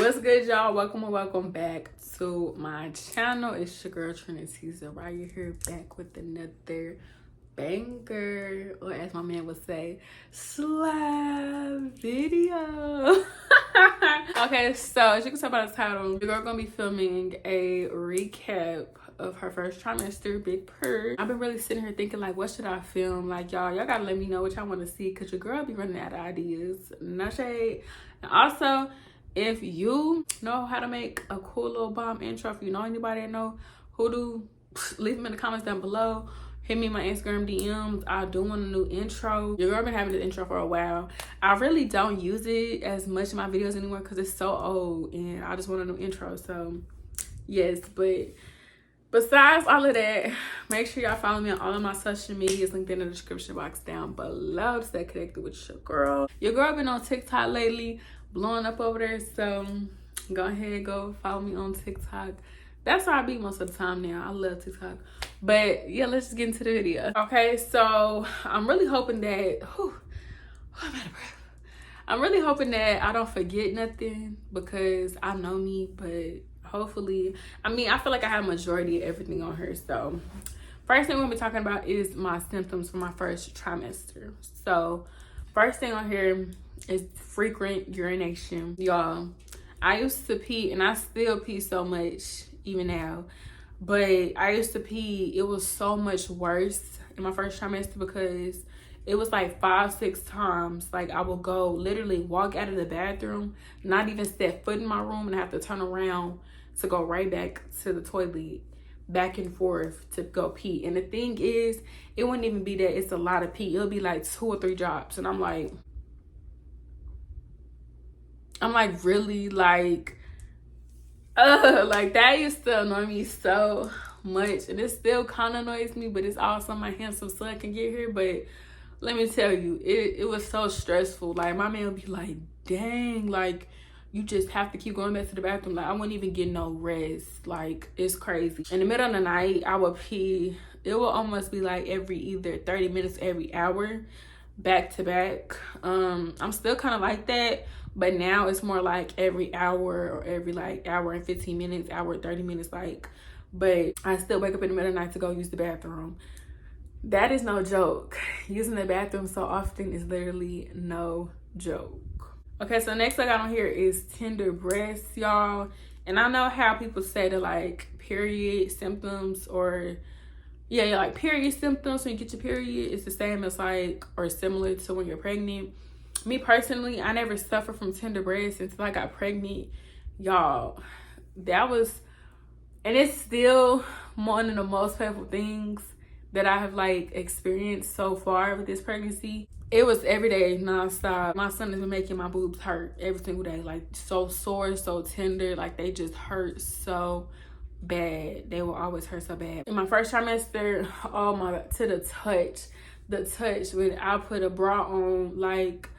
What's good, y'all? Welcome and welcome back to my channel. It's your girl Trinity right here, back with another banger, or as my man would say, slap video. Okay, so as you can tell by the title, your girl gonna be filming a recap of her first trimester, big purr. I've been really sitting here thinking, like, what should I film? Like, y'all gotta let me know what y'all want to see, because your girl be running out of ideas. No shade. And also, if you know how to make a cool little bomb intro, if you know anybody that know who do, leave them in the comments down below. Hit me in my Instagram DMs. I do want a new intro. Your girl been having this intro for a while. I really don't use it as much in my videos anymore because it's so old and I just want a new intro. So yes, but besides all of that, make sure y'all follow me on all of my social medias, linked in the description box down below to stay connected with your girl. Your girl been on TikTok lately, blowing up over there, so go ahead, go follow me on TikTok. That's where I be most of the time now. I love TikTok. But yeah, let's just get into the video. Okay, so I'm really hoping that I'm out of breath. I'm really hoping that I don't forget nothing, because I know me, but hopefully, I mean, I feel like I have a majority of everything on her. So first thing we're gonna be talking about is my symptoms for my first trimester. So first thing on here is frequent urination. Y'all, I used to pee, and I still pee so much even now, but I used to pee, it was so much worse in my first trimester because it was like 5-6 times. Like, I would go literally walk out of the bathroom, not even step foot in my room, and I have to turn around to go right back to the toilet, back and forth to go pee. And the thing is, it wouldn't even be that it's a lot of pee. It'll be like 2 or 3 drops, and I'm like really, like that used to annoy me so much, and it still kind of annoys me, but it's also my handsome son can get here. But let me tell you, it was so stressful. Like, my man would be like, dang, like, you just have to keep going back to the bathroom. Like, I wouldn't even get no rest. Like, it's crazy. In the middle of the night, I would pee. It will almost be like every either 30 minutes, every hour, back to back. I'm still kind of like that, but now it's more like every hour, or every like hour and 15 minutes, hour and 30 minutes, like. But I still wake up in the middle of the night to go use the bathroom. That is no joke. Using the bathroom so often is literally no joke. Okay, so next I got on here is tender breasts, y'all. And I know how people say that, like, period symptoms, or yeah, like period symptoms when you get your period, it's the same as, like, or similar to when you're pregnant. Me personally, I never suffered from tender breasts until I got pregnant. Y'all, that was, and it's still one of the most painful things that I have, like, experienced so far with this pregnancy. It was every day, nonstop. My son has been making my boobs hurt every single day, like, so sore, so tender, like, they just hurt so bad. They will always hurt so bad. In my first trimester, oh my God, to the touch when I put a bra on, like,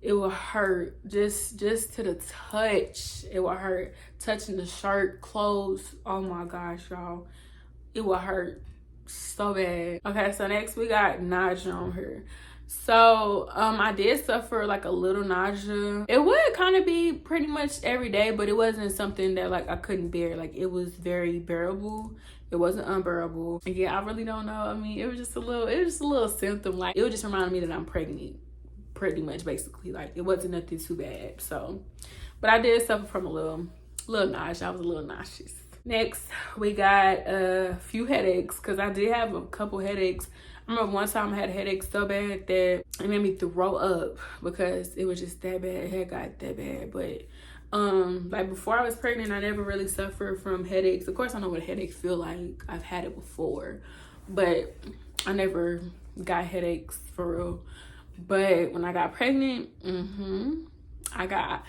it will hurt. Just to the touch, it will hurt. Touching the shirt, clothes, oh my gosh, y'all, it will hurt so bad. Okay, so next we got nausea on here. So I did suffer like a little nausea. It would kind of be pretty much every day, but it wasn't something that, like, I couldn't bear. Like, it was very bearable. It wasn't unbearable. And yeah, I really don't know. I mean, it was just a little symptom. Like, it would just remind me that I'm pregnant, pretty much, basically. Like, it wasn't nothing too bad. So, but I did suffer from a little nausea. I was a little nauseous. Next, we got a few headaches, because I did have a couple headaches. I remember one time I had a headache so bad that it made me throw up, because it was just that bad. It had got that bad. But like, before I was pregnant, I never really suffered from headaches. Of course, I know what headaches feel like. I've had it before, but I never got headaches for real. But when I got pregnant, I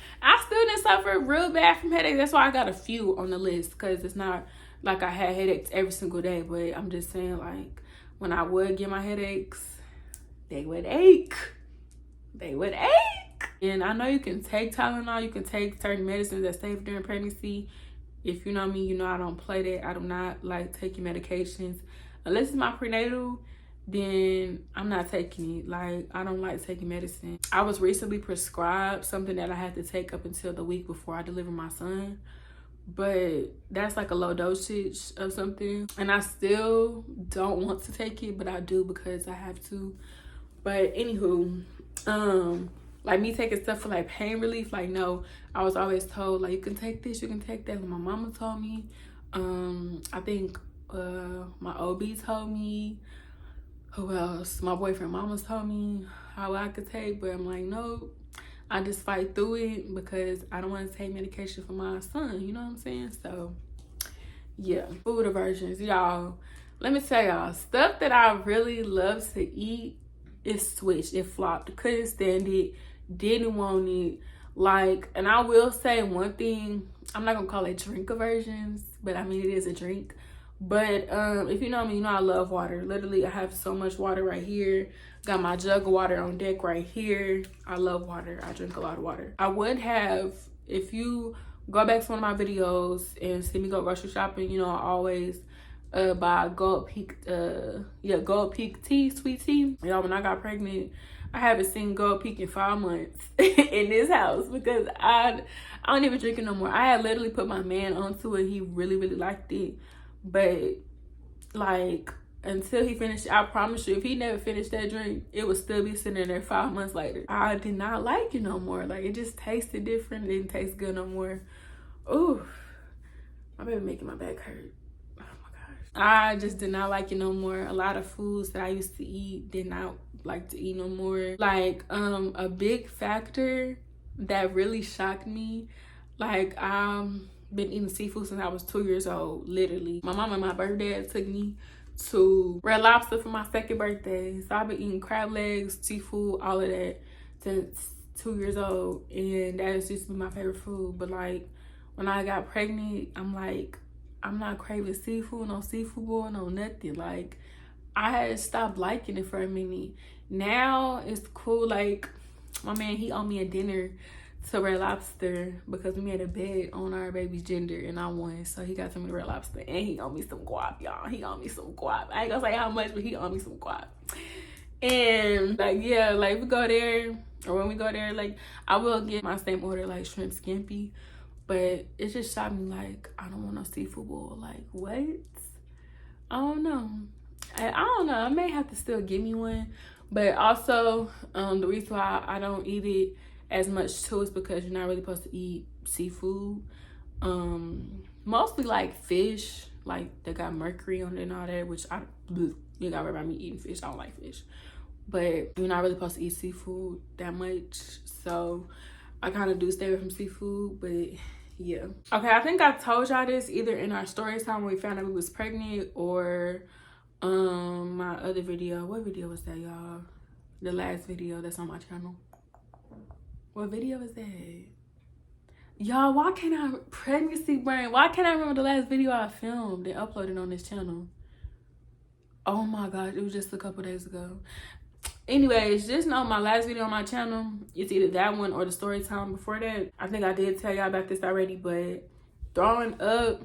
still didn't suffer real bad from headaches. That's why I got a few on the list, because it's not like I had headaches every single day. But I'm just saying, like, when I would get my headaches, they would ache. And I know you can take Tylenol, you can take certain medicines that save during pregnancy. If you know me, you know I don't play that. I do not like taking medications unless it's my prenatal. then I'm not taking it. Like, I don't like taking medicine. I was recently prescribed something that I had to take up until the week before I deliver my son, but that's like a low dosage of something, and I still don't want to take it, but I do because I have to. But anywho, like me taking stuff for like pain relief, like no, I was always told like you can take this, you can take that. My mama told me, I think my OB told me, who else? My boyfriend mama's told me how I could take, but I'm like, no, I just fight through it because I don't want to take medication for my son, you know what I'm saying? So yeah, food aversions, y'all. Let me tell y'all, stuff that I really love to eat, it switched, it flopped. Couldn't stand it, didn't want it. Like, and I will say one thing, I'm not gonna call it drink aversions, but I mean it is a drink. But if you know me, you know I love water. Literally, I have so much water right here. Got my jug of water on deck right here. I love water. I drink a lot of water. I would have, if you go back to one of my videos and see me go grocery shopping, you know I always buy Gold Peak Gold Peak tea, sweet tea. Y'all, when I got pregnant, I haven't seen Gold Peak in 5 months in this house because I don't even drink it no more. I had literally put my man onto it. He really liked it, but like until he finished, I promise you, if he never finished that drink, it would still be sitting there 5 months later. I did not like it no more. Like, it just tasted different. It didn't taste good no more. Ooh, my baby making my back hurt. I just did not like it no more. A lot of foods that I used to eat, did not like to eat no more. Like, a big factor that really shocked me, like, been eating seafood since I was 2 years old, literally. My mom and my birthday took me to Red Lobster for my 2nd birthday. So I've been eating crab legs, seafood, all of that since 2 years old. And that is just my favorite food. But like, when I got pregnant, I'm like, I'm not craving seafood, no seafood boil, no nothing. Like, I had stopped liking it for a minute. Now it's cool. Like, my man, he owed me a dinner to Red Lobster because we made a bet on our baby's gender and I won. So he got to me Red Lobster and he owed me some guap, y'all. He owed me some guap. I ain't gonna say how much, but he owed me some guap. And like, yeah, like we go there, or when we go there, like I will get my same order, like shrimp scampi. But it just shocked me, like, I don't want no seafood boil. Like, what? I don't know. I don't know. I may have to still give me one. But also, the reason why I don't eat it as much too is because you're not really supposed to eat seafood. Mostly like fish, like they got mercury on it and all that, which you gotta worry about me eating fish. I don't like fish. But you're not really supposed to eat seafood that much. So I kind of do stay away from seafood, but yeah. Okay, I think I told y'all this either in our story time when we found out we was pregnant, or my other video. What video was that, y'all? The last video that's on my channel. What video is that? Y'all, why can't I, pregnancy brain, why can't I remember the last video I filmed and uploaded on this channel? Oh my gosh, it was just a couple days ago. Anyways, just know my last video on my channel, it's either that one or the story time before that. I think I did tell y'all about this already, but throwing up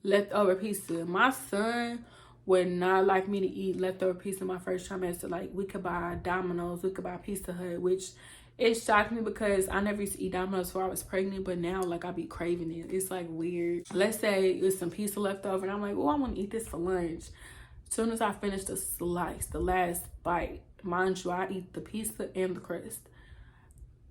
leftover pizza. My son would not like me to eat leftover pizza my first trimester. Like, we could buy Domino's, we could buy Pizza Hut, which it shocked me because I never used to eat Domino's before I was pregnant, but now like I be craving it. It's like weird. Let's say it's some pizza left over and I'm like, oh, I want to eat this for lunch. As soon as I finish the slice, the last bite, mind you, I eat the pizza and the crust.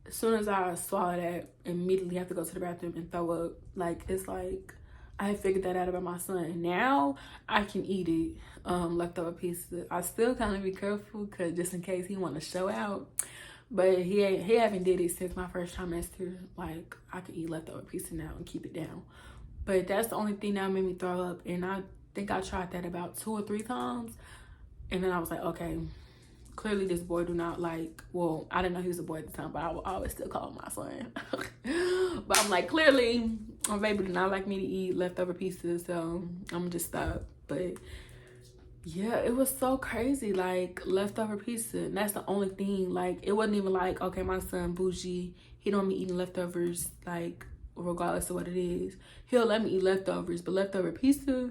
As soon as I swallow that, immediately have to go to the bathroom and throw up. Like, it's like, I had figured that out about my son. Now I can eat it, leftover pizza. I still kind of be careful because just in case he want to show out. But he haven't did it since my first trimester. Like, I could eat leftover pizza now and keep it down. But that's the only thing that made me throw up. And I think I tried that about 2 or 3 times. And then I was like, okay, clearly this boy do not like, well, I didn't know he was a boy at the time, but I would always still call him my son. But I'm like, clearly my baby do not like me to eat leftover pizza, so I'm gonna just stop. But yeah, it was so crazy, like leftover pizza. And that's the only thing. Like, it wasn't even like, okay, my son bougie, he don't be eating leftovers, like regardless of what it is. He'll let me eat leftovers, but leftover pizza,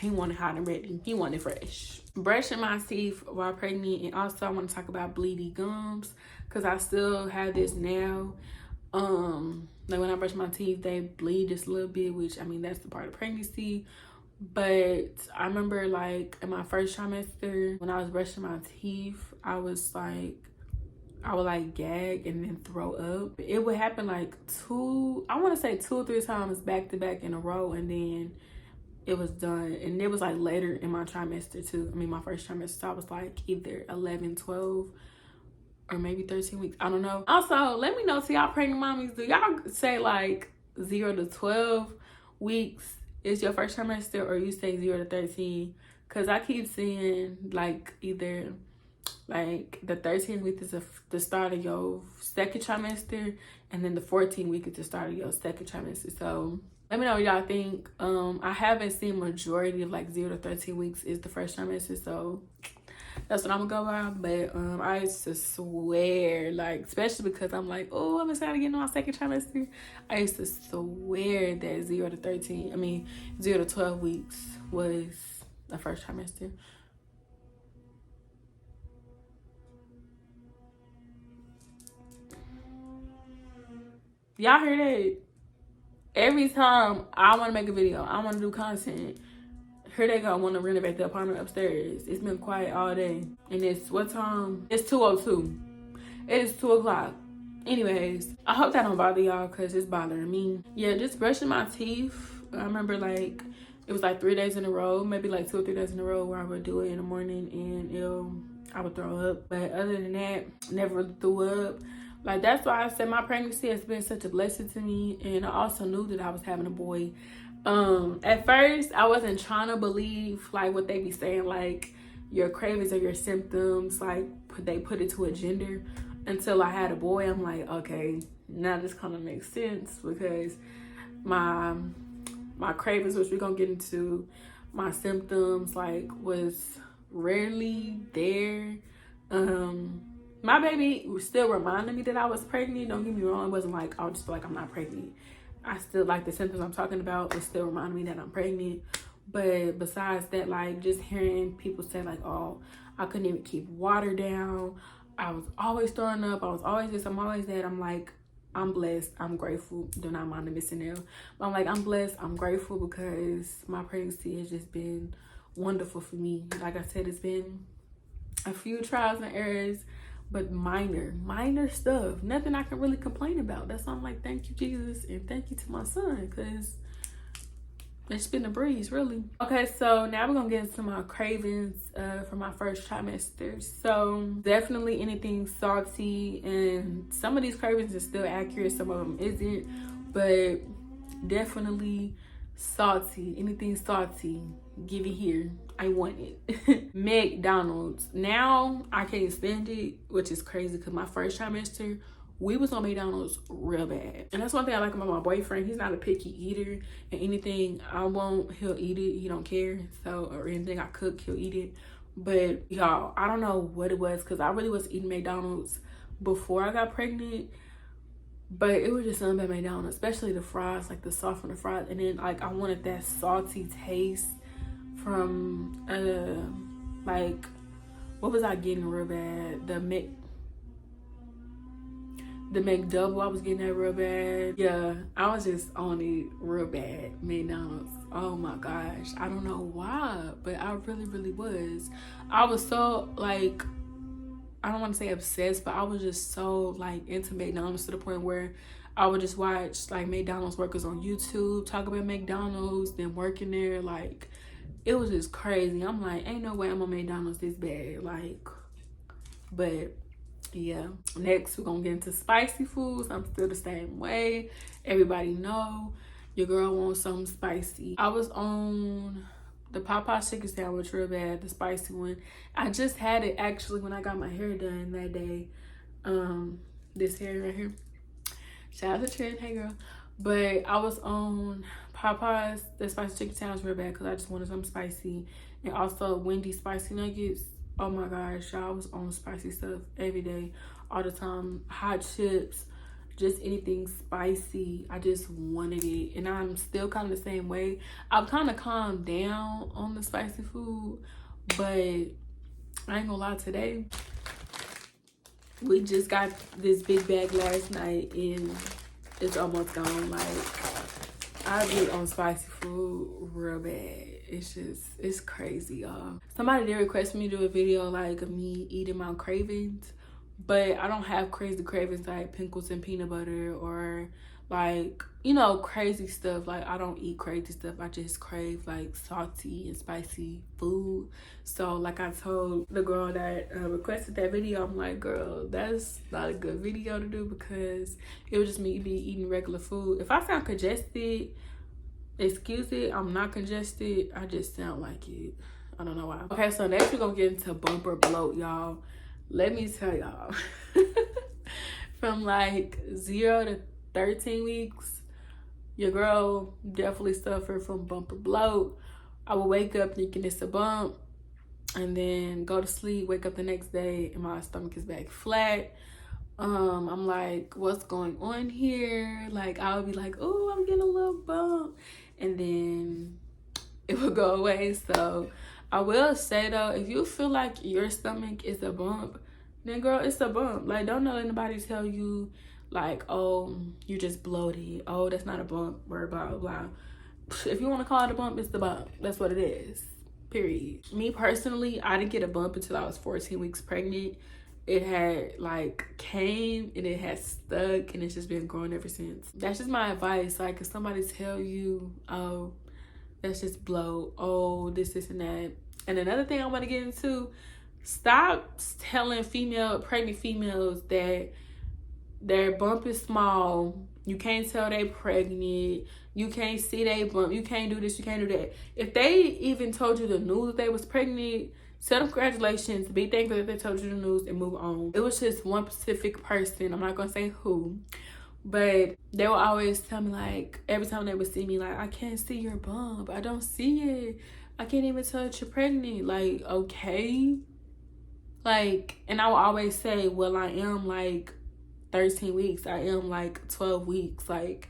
He wanted hot and ready. He wanted fresh. Brushing my teeth while pregnant, and also I want to talk about bleedy gums because I still have this now. Like when I brush my teeth, they bleed just a little bit, which I mean that's the part of pregnancy. But I remember like in my first trimester when I was brushing my teeth, I would like gag and then throw up. It would happen like two or three times back to back in a row, and then it was done. And it was like later in my trimester too. I mean my first trimester, so I was like either 11, 12 or maybe 13 weeks. I don't know. Also, let me know to y'all pregnant mommies, do y'all say like 0 to 12 weeks is your first trimester, or you say 0 to 13? Because I keep seeing like either like the 13th week is the start of your second trimester, and then the 14th week is the start of your second trimester. So let me know what y'all think. I haven't seen majority of like 0 to 13 weeks is the first trimester, so that's what I'm gonna go by. But I used to swear, like, especially because I'm like, oh, I'm excited to get into my second trimester. I used to swear that 0 to 12 weeks was the first trimester. Y'all hear that? Every time I want to make a video, I want to do content, here they go, I want to renovate the apartment upstairs. It's been quiet all day. And it's what time? It's 2:02. It's 2 o'clock. Anyways, I hope that don't bother y'all because it's bothering me. Yeah, just brushing my teeth. I remember like it was like 3 days in a row, maybe like 2 or 3 days in a row where I would do it in the morning and I would throw up. But other than that, never really threw up. Like that's why I said my pregnancy has been such a blessing to me. And I also knew that I was having a boy. At first I wasn't trying to believe like what they be saying, like your cravings or your symptoms, like they put it to a gender, until I had a boy. I'm like, okay, now this kind of makes sense, because my cravings, which we're gonna get into, my symptoms like was rarely there. My baby still reminded me that I was pregnant. Don't get me wrong, it wasn't like I just feel like I'm not pregnant. I still like the symptoms I'm talking about. It still reminded me that I'm pregnant. But besides that, like just hearing people say like, oh, I couldn't even keep water down. I was always throwing up. I was always this, I'm always that. I'm like, I'm blessed. I'm grateful. Do not mind the missing nail. But I'm like, I'm blessed. I'm grateful because my pregnancy has just been wonderful for me. Like I said, it's been a few trials and errors, but minor stuff. Nothing I can really complain about. That's why I'm like, thank you, Jesus, and thank you to my son, because it's been a breeze, really. Okay, so now we're gonna get into my cravings for my first trimester. So definitely anything salty, and some of these cravings are still accurate, some of them isn't, but definitely salty. Anything salty, give it here. I want it. McDonald's. Now I can't stand it, which is crazy because my first trimester, we was on McDonald's real bad. And that's one thing I like about my boyfriend. He's not a picky eater, and anything I want, he'll eat it. He don't care. So, or anything I cook, he'll eat it. But y'all, I don't know what it was, because I really was eating McDonald's before I got pregnant. But it was just something about McDonald's, especially the fries, like the sauce on the fries. And then like I wanted that salty taste from like, what was I getting real bad? The McDouble, I was getting that real bad. Yeah, I was just on it real bad. McDonald's, oh my gosh, I don't know why, but I really was. I was so like, I don't want to say obsessed, but I was just so like into McDonald's to the point where I would just watch like McDonald's workers on YouTube talk about McDonald's, then working there. Like it was just crazy. I'm like, ain't no way I'm on McDonald's this bad. Like, but yeah. Next, we're gonna get into spicy foods. I'm still the same way. Everybody know your girl wants something spicy. I was on the Popeye chicken sandwich real bad, the spicy one. I just had it actually when I got my hair done that day. This hair right here. Shout out to Trent, hey girl. But I was on Popeye's, the spicy chicken sandwich real bad because I just wanted something spicy. And also Wendy's spicy nuggets. Oh my gosh, y'all, I was on spicy stuff every day, all the time. Hot chips, just anything spicy. I just wanted it, and I'm still kind of the same way. I've kind of calmed down on the spicy food, but I ain't gonna lie, today we just got this big bag last night and it's almost gone. Like, I get on spicy food real bad. It's crazy, y'all. Somebody did request me to do a video like of me eating my cravings, but I don't have crazy cravings like pickles and peanut butter or like, you know, crazy stuff. Like, I don't eat crazy stuff. I just crave like salty and spicy food. So like I told the girl that requested that video, I'm like, girl, that's not a good video to do because it was just me eating regular food. If I sound congested, excuse it, I'm not congested. I just sound like it. I don't know why. Okay, so next we're gonna get into bumper bloat, y'all. Let me tell y'all. From like 0 to 13 weeks, your girl definitely suffered from bumper bloat. I would wake up thinking it's a bump and then go to sleep, wake up the next day and my stomach is back flat. I'm like, what's going on here? Like, I would be like, oh, I'm getting a little bump, and then it would go away. So I will say though, if you feel like your stomach is a bump, then girl, it's a bump. Like, don't let anybody tell you like, oh, you're just bloated. Oh, that's not a bump, or blah, blah, blah. If you want to call it a bump, it's the bump. That's what it is, period. Me personally, I didn't get a bump until I was 14 weeks pregnant. It had like came and it has stuck and it's just been growing ever since. That's just my advice. Like, if somebody tell you, oh, that's just bloat, oh, this and that. And another thing I want to get into, stop telling pregnant females that their bump is small. You can't tell they pregnant. You can't see they bump. You can't do this. You can't do that. If they even told you the news that they was pregnant, tell them congratulations. Be thankful that they told you the news and move on. It was just one specific person. I'm not going to say who. But they will always tell me, like, every time they would see me, like, I can't see your bump. I don't see it. I can't even tell that you're pregnant. Like, okay. Like, and I will always say, well, I am, like, 13 weeks. I am like 12 weeks. Like,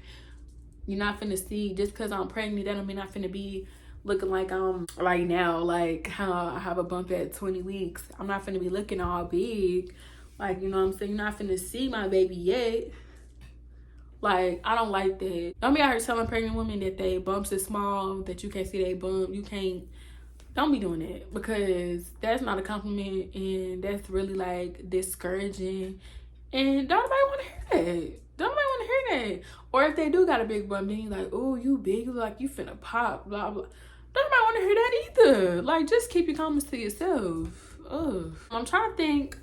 you're not finna see, just because I'm pregnant, that don't mean I'm finna be looking like I'm right now, like how I have a bump at 20 weeks. I'm not finna be looking all big. Like, you know what I'm saying? You're not finna see my baby yet. Like, I don't like that. Don't be out here telling pregnant women that they bumps is small, that you can't see they bump. You can't. Don't be doing that, because that's not a compliment and that's really like discouraging. And don't nobody want to hear that. Don't nobody want to hear that. Or if they do got a big bump, then you're like, oh, you big, like you finna pop, blah, blah. Don't nobody want to hear that either. Like, just keep your comments to yourself. Ugh. I'm trying to think.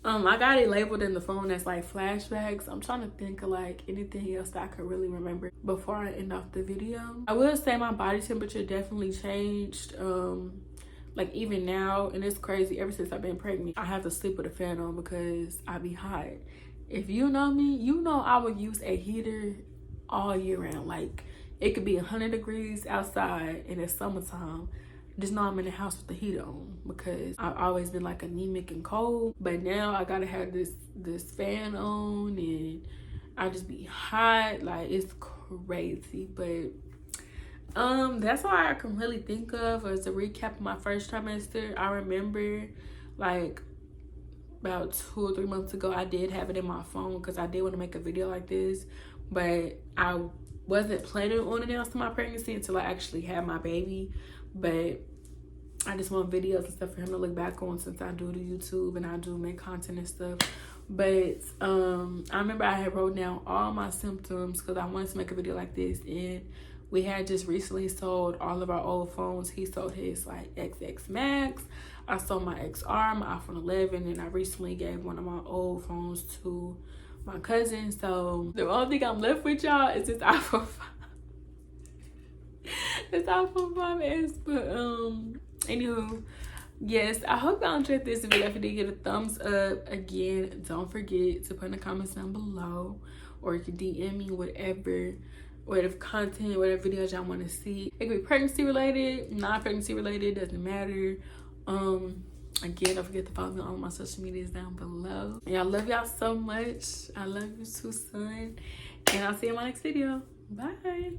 I got it labeled in the phone as like flashbacks. I'm trying to think of like anything else that I could really remember before I end off the video. I will say my body temperature definitely changed. Like, even now, and it's crazy, ever since I've been pregnant, I have to sleep with a fan on because I be hot. If you know me, you know I would use a heater all year round. Like, it could be 100 degrees outside and it's summertime. Just know I'm in the house with the heater on because I've always been like anemic and cold. But now I gotta have this fan on and I just be hot. Like, it's crazy. But that's all I can really think of as a recap of my first trimester. I remember like about 2 or 3 months ago, I did have it in my phone because I did want to make a video like this, but I wasn't planning on announcing my pregnancy until I actually had my baby. But I just want videos and stuff for him to look back on, since I do the YouTube and I do make content and stuff. But I remember I had wrote down all my symptoms because I wanted to make a video like this, and we had just recently sold all of our old phones. He sold his like XX Max. I sold my XR, my iPhone 11, and I recently gave one of my old phones to my cousin. So the only thing I'm left with, y'all, is this iPhone 5. This iPhone 5S. But anywho, yes, I hope y'all enjoyed this video. If you did, give a thumbs up. Again, don't forget to put in the comments down below, or you can DM me whatever content, whatever videos y'all want to see. It could be pregnancy related, non-pregnancy related, doesn't matter. Again, don't forget to follow me on all my social medias down below. And I love y'all so much. I love you too, son. And I'll see you in my next video. Bye.